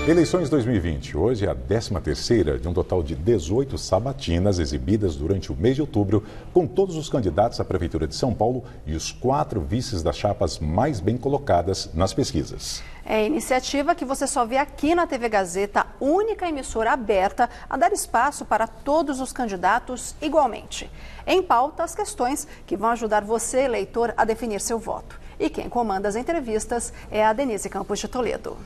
Eleições 2020. Hoje é a 13ª de um total de 18 sabatinas exibidas durante o mês de outubro, com todos os candidatos à Prefeitura de São Paulo e os 4 vices das chapas mais bem colocadas nas pesquisas. É iniciativa que você só vê aqui na TV Gazeta, única emissora aberta a dar espaço para todos os candidatos igualmente. Em pauta, as questões que vão ajudar você, eleitor, a definir seu voto. E quem comanda as entrevistas é a Denise Campos de Toledo.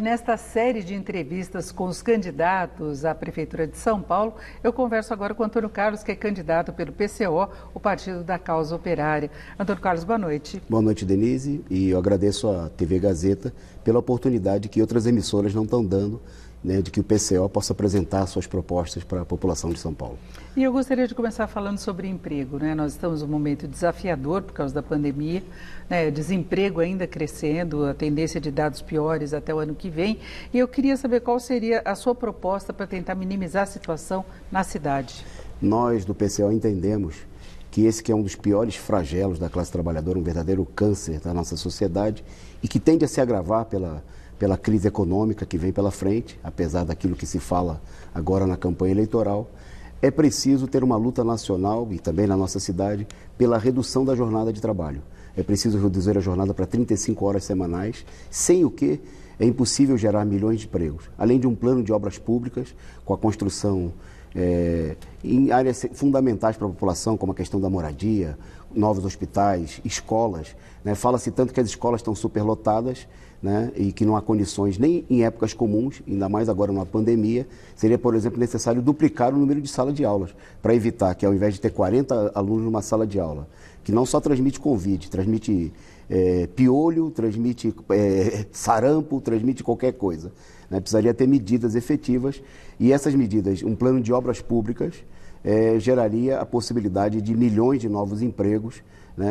Nesta série de entrevistas com os candidatos à Prefeitura de São Paulo, eu converso agora com Antônio Carlos, que é candidato pelo PCO, o Partido da Causa Operária. Antônio Carlos, boa noite. Boa noite, Denise, e eu agradeço à TV Gazeta pela oportunidade que outras emissoras não estão dando, de que o PCO possa apresentar suas propostas para a população de São Paulo. E eu gostaria de começar falando sobre emprego, Nós estamos num momento desafiador por causa da pandemia, desemprego ainda crescendo, a tendência de dados piores até o ano que vem. E eu queria saber qual seria a sua proposta para tentar minimizar a situação na cidade. Nós do PCO entendemos que esse que é um dos piores flagelos da classe trabalhadora, um verdadeiro câncer da nossa sociedade e que tende a se agravar pela crise econômica que vem pela frente, apesar daquilo que se fala agora na campanha eleitoral, é preciso ter uma luta nacional e também na nossa cidade pela redução da jornada de trabalho. É preciso reduzir a jornada para 35 horas semanais, sem o que é impossível gerar milhões de empregos. Além de um plano de obras públicas, com a construção em áreas fundamentais para a população, como a questão da moradia, novos hospitais, escolas. Fala-se tanto que as escolas estão superlotadas, e que não há condições nem em épocas comuns, ainda mais agora numa pandemia. Seria, por exemplo, necessário duplicar o número de salas de aulas, para evitar que, ao invés de ter 40 alunos numa sala de aula, que não só transmite Covid, transmite piolho, transmite sarampo, transmite qualquer coisa. Precisaria ter medidas efetivas e essas medidas, um plano de obras públicas, geraria a possibilidade de milhões de novos empregos,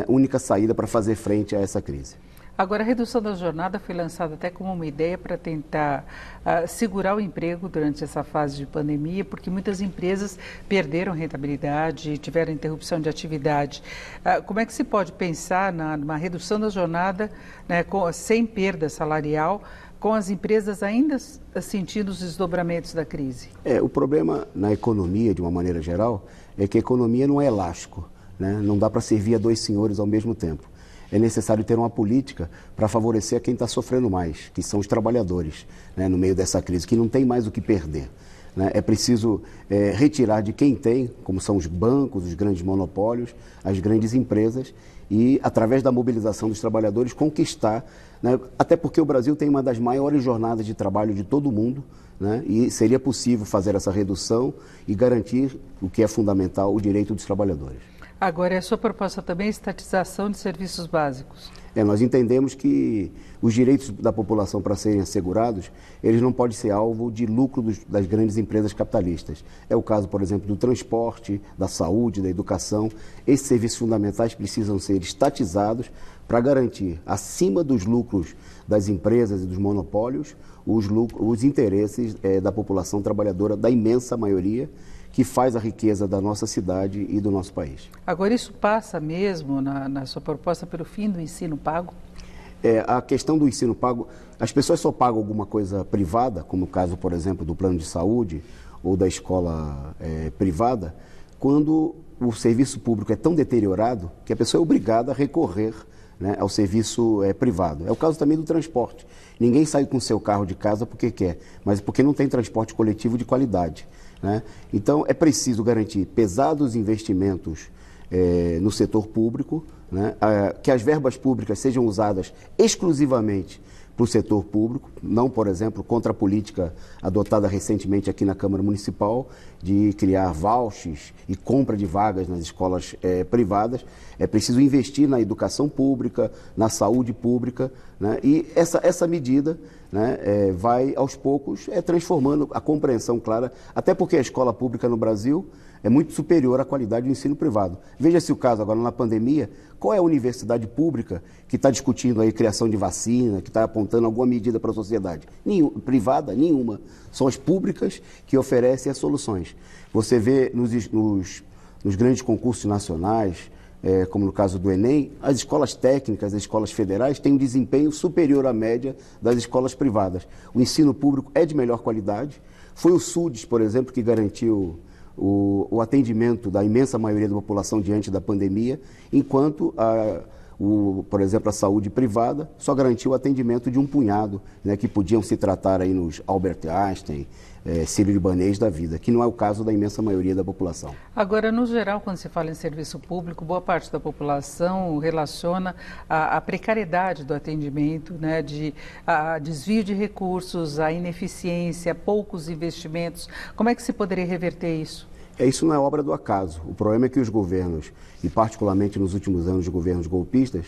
única saída para fazer frente a essa crise. Agora, a redução da jornada foi lançada até como uma ideia para tentar segurar o emprego durante essa fase de pandemia, porque muitas empresas perderam rentabilidade, tiveram interrupção de atividade. Como é que se pode pensar numa redução da jornada, sem perda salarial, com as empresas ainda sentindo os desdobramentos da crise? O problema na economia, de uma maneira geral, é que a economia não é elástico, Não dá para servir a 2 senhores ao mesmo tempo. É necessário ter uma política para favorecer quem está sofrendo mais, que são os trabalhadores, no meio dessa crise, que não tem mais o que perder. É preciso retirar de quem tem, como são os bancos, os grandes monopólios, as grandes empresas, e, através da mobilização dos trabalhadores, conquistar, até porque o Brasil tem uma das maiores jornadas de trabalho de todo o mundo, e seria possível fazer essa redução e garantir o que é fundamental, o direito dos trabalhadores. Agora, a sua proposta também é a estatização de serviços básicos. Nós entendemos que os direitos da população para serem assegurados, eles não podem ser alvo de lucro das grandes empresas capitalistas. É o caso, por exemplo, do transporte, da saúde, da educação. Esses serviços fundamentais precisam ser estatizados para garantir, acima dos lucros das empresas e dos monopólios, os interesses da população trabalhadora, da imensa maioria, que faz a riqueza da nossa cidade e do nosso país. Agora, isso passa mesmo, na sua proposta, pelo fim do ensino pago? A questão do ensino pago, as pessoas só pagam alguma coisa privada, como o caso, por exemplo, do plano de saúde ou da escola privada, quando o serviço público é tão deteriorado que a pessoa é obrigada a recorrer ao serviço privado. É o caso também do transporte. Ninguém sai com o seu carro de casa porque quer, mas porque não tem transporte coletivo de qualidade. Então, é preciso garantir pesados investimentos no setor público, que as verbas públicas sejam usadas exclusivamente para o setor público, não, por exemplo, contra a política adotada recentemente aqui na Câmara Municipal de criar vouchers e compra de vagas nas escolas privadas. É preciso investir na educação pública, na saúde pública, e essa medida vai, aos poucos, transformando a compreensão clara, até porque a escola pública no Brasil é muito superior à qualidade do ensino privado. Veja-se o caso agora na pandemia, qual é a universidade pública que está discutindo aí criação de vacina, que está apontando alguma medida para a sociedade? Privada, nenhuma. São as públicas que oferecem as soluções. Você vê nos grandes concursos nacionais, como no caso do Enem, as escolas técnicas, as escolas federais têm um desempenho superior à média das escolas privadas. O ensino público é de melhor qualidade. Foi o SUDES, por exemplo, que garantiu o atendimento da imensa maioria da população diante da pandemia, enquanto, por exemplo, a saúde privada só garantiu o atendimento de um punhado, né, que podiam se tratar aí nos Albert Einstein, sírio-libanês da vida, que não é o caso da imensa maioria da população. Agora, no geral, quando se fala em serviço público, boa parte da população relaciona a precariedade do atendimento, né, a desvio de recursos, a ineficiência, poucos investimentos. Como é que se poderia reverter isso? Isso não é obra do acaso. O problema é que os governos, e particularmente nos últimos anos de governos golpistas,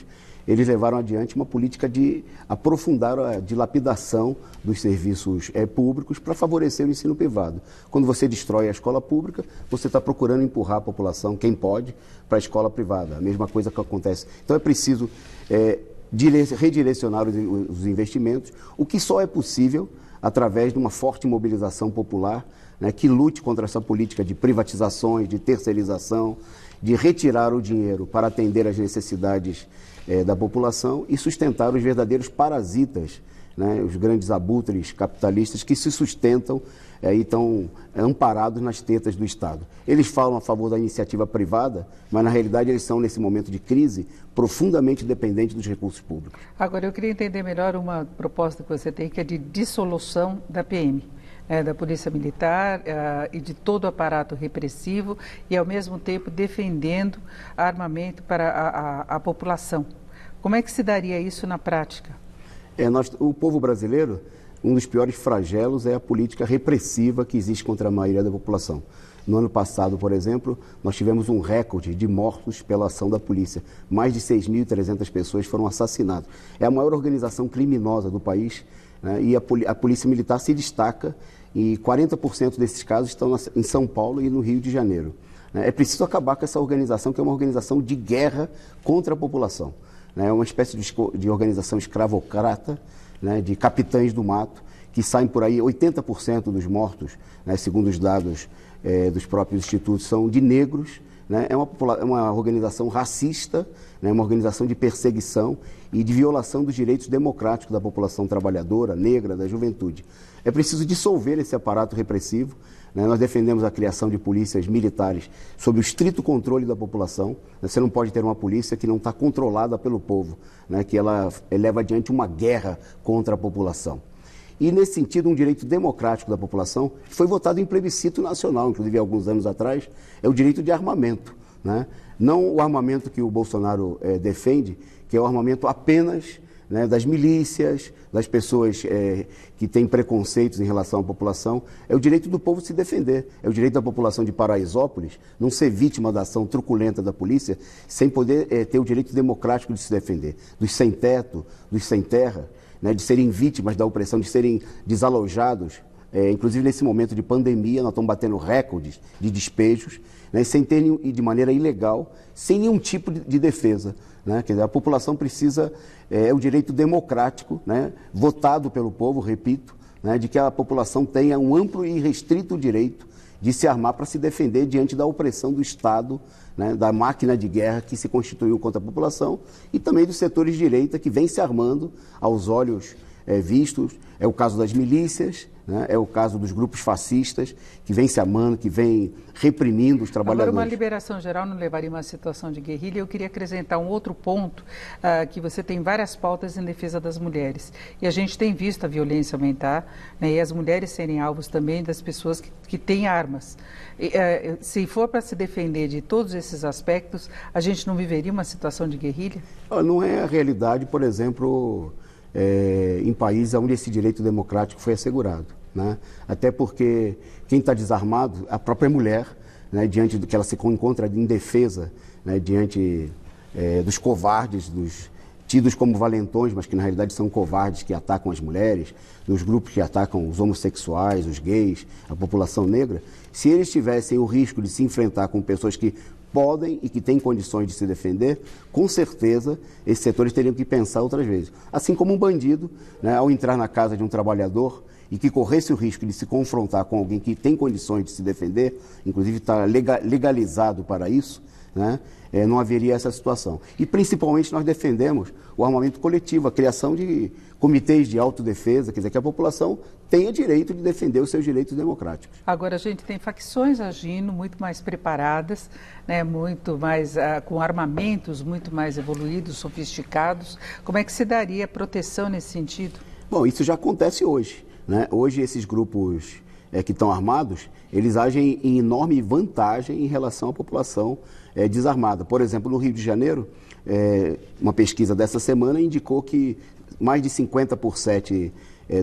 eles levaram adiante uma política de aprofundar a dilapidação dos serviços públicos para favorecer o ensino privado. Quando você destrói a escola pública, você está procurando empurrar a população, quem pode, para a escola privada. A mesma coisa que acontece. Então é preciso redirecionar os investimentos, o que só é possível através de uma forte mobilização popular, né, que lute contra essa política de privatizações, de terceirização, de retirar o dinheiro para atender às necessidades da população e sustentar os verdadeiros parasitas, né, os grandes abutres capitalistas que se sustentam e estão amparados nas tetas do Estado. Eles falam a favor da iniciativa privada, mas na realidade eles são, nesse momento de crise, profundamente dependentes dos recursos públicos. Agora, eu queria entender melhor uma proposta que você tem, que é de dissolução da PM. Da Polícia Militar e de todo o aparato repressivo e, ao mesmo tempo, defendendo armamento para a população. Como é que se daria isso na prática? O povo brasileiro, um dos piores flagelos é a política repressiva que existe contra a maioria da população. No ano passado, por exemplo, nós tivemos um recorde de mortos pela ação da polícia. Mais de 6.300 pessoas foram assassinadas. É a maior organização criminosa do país, né, e a Polícia Militar se destaca e 40% desses casos estão em São Paulo e no Rio de Janeiro. É preciso acabar com essa organização, que é uma organização de guerra contra a população. É uma espécie de organização escravocrata, né, de capitães do mato, que saem por aí. 80% dos mortos, né, segundo os dados dos próprios institutos, são de negros. Né, é uma organização racista, né, uma organização de perseguição e de violação dos direitos democráticos da população trabalhadora, negra, da juventude. É preciso dissolver esse aparato repressivo. Né? Nós defendemos a criação de polícias militares sob o estrito controle da população. Você não pode ter uma polícia que não está controlada pelo povo, né? Que ela leva adiante uma guerra contra a população. E, nesse sentido, um direito democrático da população, que foi votado em plebiscito nacional, inclusive há alguns anos atrás, é o direito de armamento. Né? Não o armamento que o Bolsonaro defende, que é o armamento apenas, né, das milícias, das pessoas que têm preconceitos em relação à população. É o direito do povo se defender. É o direito da população de Paraisópolis não ser vítima da ação truculenta da polícia sem poder ter o direito democrático de se defender. Dos sem teto, dos sem terra, né, de serem vítimas da opressão, de serem desalojados. Inclusive, nesse momento de pandemia, nós estamos batendo recordes de despejos, né, sem ter e de maneira ilegal, sem nenhum tipo de defesa. Né? Quer dizer, a população precisa, o direito democrático, né, votado pelo povo, repito, né, de que a população tenha um amplo e restrito direito de se armar para se defender diante da opressão do Estado, né, da máquina de guerra que se constituiu contra a população e também dos setores de direita que vem se armando aos olhos vistos. É o caso das milícias, né, é o caso dos grupos fascistas que vem se armando, que vem reprimindo os trabalhadores. Agora, uma liberação geral não levaria a uma situação de guerrilha. Eu queria acrescentar um outro ponto, que você tem várias pautas em defesa das mulheres. E a gente tem visto a violência aumentar, né, e as mulheres serem alvos também das pessoas que têm armas. Se for para se defender de todos esses aspectos, a gente não viveria uma situação de guerrilha? Não é a realidade, por exemplo, em países onde esse direito democrático foi assegurado. Né? Até porque quem está desarmado, a própria mulher, né, diante do que ela se encontra indefesa, né, diante dos covardes, dos tidos como valentões, mas que na realidade são covardes que atacam as mulheres, dos grupos que atacam os homossexuais, os gays, a população negra, se eles tivessem o risco de se enfrentar com pessoas que podem e que têm condições de se defender, com certeza esses setores teriam que pensar outras vezes. Assim como um bandido, né, ao entrar na casa de um trabalhador e que corresse o risco de se confrontar com alguém que tem condições de se defender, inclusive está legalizado para isso, né? Não haveria essa situação. E principalmente nós defendemos o armamento coletivo, a criação de comitês de autodefesa, quer dizer, que a população tenha direito de defender os seus direitos democráticos. Agora a gente tem facções agindo muito mais preparadas, né, muito mais com armamentos muito mais evoluídos, sofisticados. Como é que se daria proteção nesse sentido? Bom, isso já acontece hoje, né? Hoje esses grupos que estão armados, eles agem em enorme vantagem em relação à população desarmada. Por exemplo, no Rio de Janeiro, uma pesquisa dessa semana indicou que mais de 50%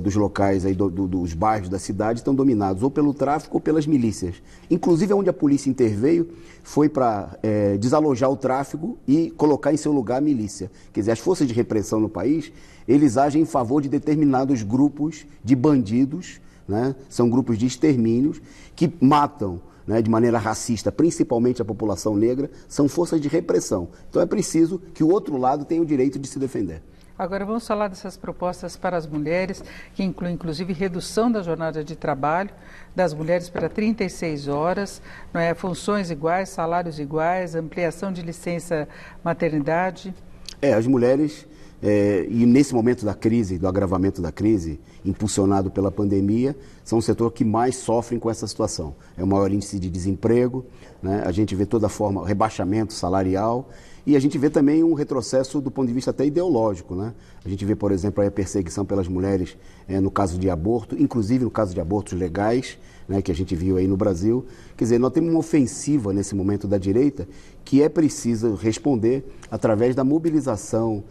dos locais aí dos bairros da cidade estão dominados ou pelo tráfico ou pelas milícias. Inclusive, onde a polícia interveio foi para desalojar o tráfico e colocar em seu lugar a milícia. Quer dizer, as forças de repressão no país, eles agem em favor de determinados grupos de bandidos, né? São grupos de extermínios que matam, né, de maneira racista, principalmente a população negra, são forças de repressão. Então é preciso que o outro lado tenha o direito de se defender. Agora vamos falar dessas propostas para as mulheres, que incluem inclusive redução da jornada de trabalho das mulheres para 36 horas, não é? Funções iguais, salários iguais, ampliação de licença maternidade. As mulheres, e nesse momento da crise, do agravamento da crise, impulsionado pela pandemia, são o setor que mais sofrem com essa situação. É o maior índice de desemprego, né? A gente vê toda forma, rebaixamento salarial, e a gente vê também um retrocesso do ponto de vista até ideológico, né? A gente vê, por exemplo, a perseguição pelas mulheres no caso de aborto, inclusive no caso de abortos legais, né, que a gente viu aí no Brasil. Quer dizer, nós temos uma ofensiva nesse momento da direita que é preciso responder através da mobilização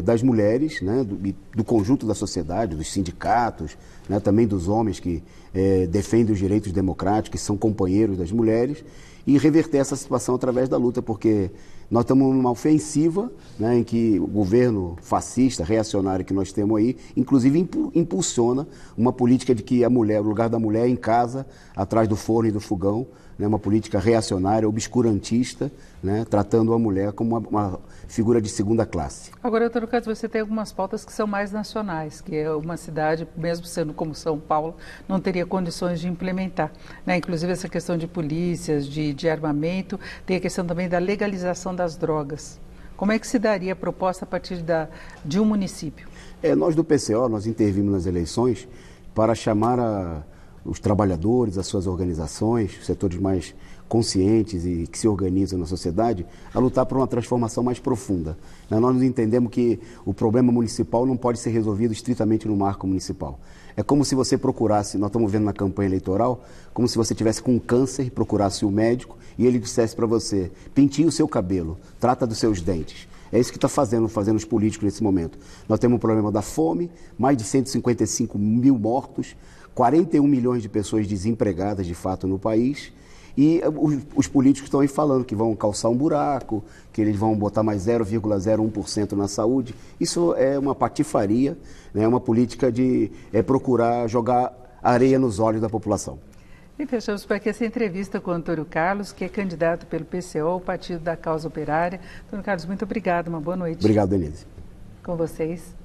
das mulheres, né, do conjunto da sociedade, dos sindicatos, né, também dos homens que defendem os direitos democráticos, que são companheiros das mulheres, e reverter essa situação através da luta, porque nós estamos numa ofensiva, né, em que o governo fascista, reacionário que nós temos aí, inclusive impulsiona uma política de que a mulher, o lugar da mulher é em casa, atrás do forno e do fogão, né, uma política reacionária, obscurantista, né, tratando a mulher como uma figura de segunda classe. Agora, doutor Lucas, você tem algumas pautas que são mais nacionais, que é uma cidade, mesmo sendo como São Paulo, não teria condições de implementar, né? Inclusive essa questão de polícias, de armamento, tem a questão também da legalização das drogas. Como é que se daria a proposta a partir de um município? Nós do PCO, nós intervimos nas eleições para chamar os trabalhadores, as suas organizações, os setores mais conscientes e que se organizam na sociedade, a lutar por uma transformação mais profunda. Nós entendemos que o problema municipal não pode ser resolvido estritamente no marco municipal. É como se você procurasse, nós estamos vendo na campanha eleitoral, como se você tivesse com câncer, procurasse o médico e ele dissesse para você: penteie o seu cabelo, trata dos seus dentes. É isso que está fazendo os políticos nesse momento. Nós temos um problema da fome, mais de 155 mil mortos, 41 milhões de pessoas desempregadas de fato no país, e os políticos estão aí falando que vão calçar um buraco, que eles vão botar mais 0,01% na saúde. Isso é uma patifaria, né? É uma política de procurar jogar areia nos olhos da população. E fechamos por aqui essa entrevista com o Antônio Carlos, que é candidato pelo PCO, o Partido da Causa Operária. Antônio Carlos, muito obrigado, uma boa noite. Obrigado, Denise. Com vocês.